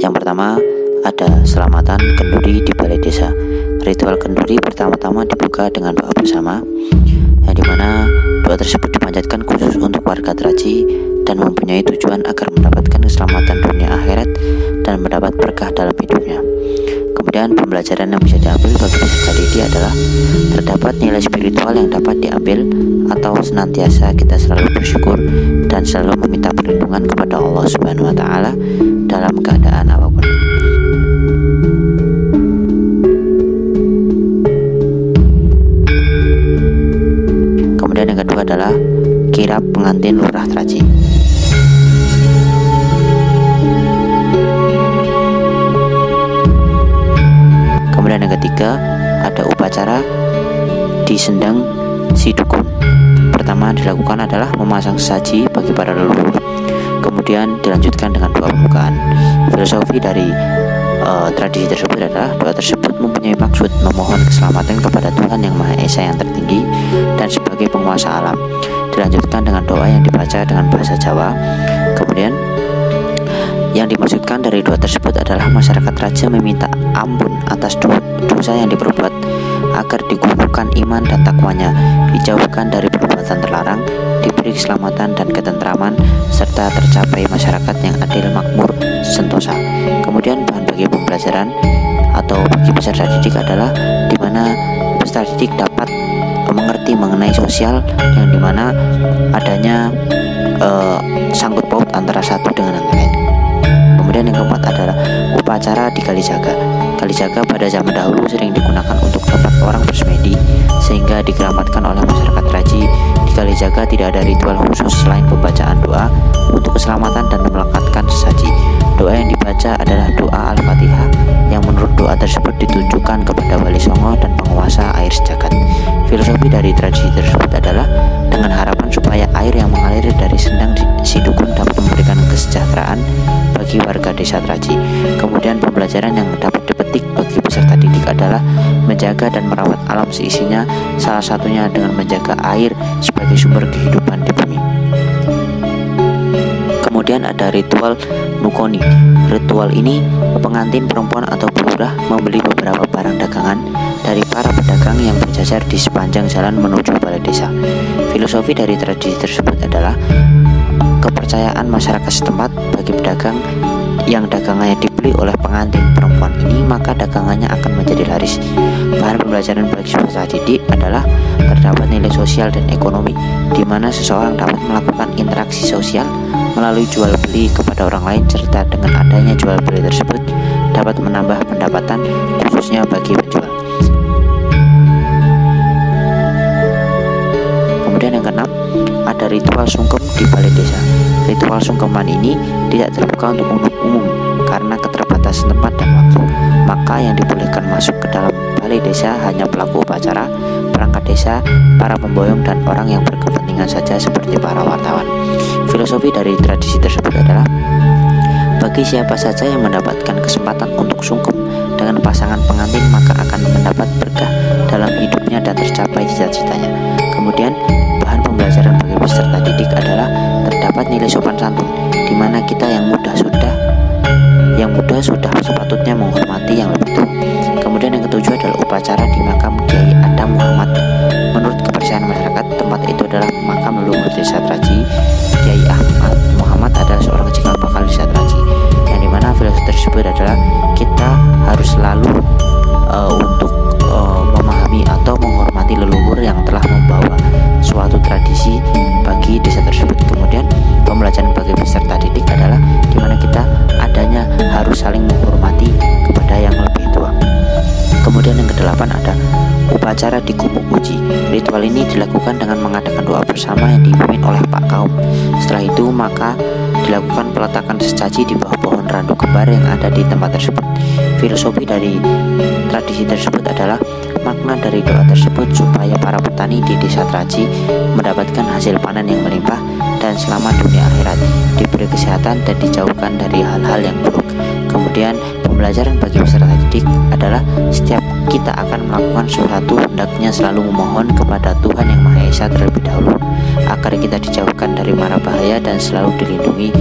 Yang pertama ada selamatan kenduri di balai desa. Ritual kenduri pertama-tama dibuka dengan doa bersama, yang dimana doa tersebut dipanjatkan khusus untuk warga Traji dan mempunyai tujuan agar mendapatkan keselamatan dunia akhirat dan mendapat berkah dalam hidupnya. Kemudian pembelajaran yang bisa diambil bagi peserta didik adalah terdapat nilai spiritual yang dapat diambil atau senantiasa kita selalu bersyukur dan selalu meminta perlindungan kepada Allah Subhanahu wa Ta'ala dalam keadaan apapun. Kemudian yang kedua adalah kirab pengantin lurah Traji. Kemudian yang ketiga ada upacara di sendang si dukun. Pertama dilakukan adalah memasang sesaji bagi para leluhur. Kemudian dilanjutkan dengan doa pembukaan. Filosofi dari tradisi tersebut adalah doa tersebut mempunyai maksud memohon keselamatan kepada Tuhan Yang Maha Esa yang tertinggi dan sebagai penguasa alam. Dilanjutkan dengan doa yang dibaca dengan bahasa Jawa. Kemudian yang dimaksudkan dari doa tersebut adalah masyarakat Raja meminta ampun atas dosa yang diperbuat, agar digugurkan iman dan takwanya, dijauhkan dari perbuatan terlarang, diberi keselamatan dan ketentraman, serta tercapai masyarakat yang adil, makmur, sentosa. Kemudian bahan bagi pembelajaran atau bagi peserta didik adalah di mana peserta didik dapat mengerti mengenai sosial, yang dimana adanya sangkut paut antara satu dengan yang lain. Kemudian yang keempat adalah upacara di Kalijaga. Kalijaga pada zaman dahulu sering digunakan untuk tempat orang bersemedi, sehingga dikeramatkan oleh masyarakat Traji. Di Kalijaga tidak ada ritual khusus selain pembacaan doa untuk keselamatan dan melekatkan sesaji. Doa yang dibaca adalah doa Al-Fatihah, yang menurut doa tersebut ditujukan kepada Wali Songo dan penguasa air sejagat. Filosofi dari tradisi tersebut adalah dengan harapan supaya air yang mengalir dari sendang si dukun dapat memberikan kesejahteraan bagi warga desa Traji. Kemudian pembelajaran yang dapat dipetik bagi peserta didik adalah menjaga dan merawat alam seisinya, salah satunya dengan menjaga air sebagai sumber kehidupan di bumi. Kemudian ada ritual nukoni. Ritual ini pengantin perempuan atau bulurah membeli beberapa barang dagangan dari para pedagang yang berjajar di sepanjang jalan menuju balai desa. Filosofi dari tradisi tersebut adalah kepercayaan masyarakat setempat bagi pedagang yang dagangannya dibeli oleh pengantin perempuan ini, maka dagangannya akan menjadi laris. Bahan pembelajaran bagi peserta didik adalah terdapat nilai sosial dan ekonomi, di mana seseorang dapat melakukan interaksi sosial melalui jual beli kepada orang lain, serta dengan adanya jual beli tersebut dapat menambah pendapatan khususnya bagi penjual. Kemudian yang keenam ada ritual sungkem di balai desa. Ritual sungkeman ini tidak terbuka untuk umum karena keterbatasan tempat dan waktu. Maka yang dibolehkan masuk ke dalam balai desa hanya pelaku upacara, perangkat desa, para pemboyong, dan orang yang berkepentingan saja seperti para wartawan. Filosofi dari tradisi tersebut adalah bagi siapa saja yang mendapatkan kesempatan untuk sungkem dengan pasangan pengantin, maka akan mendapat berkah dalam hidupnya dan tercapai cita-citanya. Kemudian bahan pembelajaran bagi peserta didik adalah terdapat nilai sopan santun, di mana kita yang muda sudah sepatutnya menghormati yang lebih tua. Kemudian yang ketujuh adalah upacara di makam Kiai Adam Muhammad. Menurut kepercayaan masyarakat, tempat itu adalah makam leluhur desa Traji. Kiai Ahmad Muhammad adalah seorang cikal bakal desa Traji, yang dimana filosofi tersebut adalah kita harus selalu untuk memahami atau menghormati leluhur yang telah membawa suatu tradisi bagi desa tersebut. Kemudian pembelajaran bagi peserta didik adalah di mana kita adanya harus saling menghormati kepada yang lebih tua. Kemudian yang kedelapan ada upacara di Gubuk Uji. Ritual ini dilakukan dengan mengadakan doa bersama yang dipimpin oleh Pak Kaum. Setelah itu maka dilakukan peletakan sesaji di bawah pohon randu kembar yang ada di tempat tersebut. Filosofi dari tradisi tersebut adalah makna dari doa tersebut supaya para petani di desa Traji mendapatkan hasil panen yang melimpah dan selamat dunia akhirat, diberi kesehatan dan dijauhkan dari hal-hal yang buruk. Kemudian pembelajaran bagi peserta didik adalah setiap kita akan melakukan sesuatu hendaknya selalu memohon kepada Tuhan Yang Maha Esa terlebih dahulu, agar kita dijauhkan dari mara bahaya dan selalu dilindungi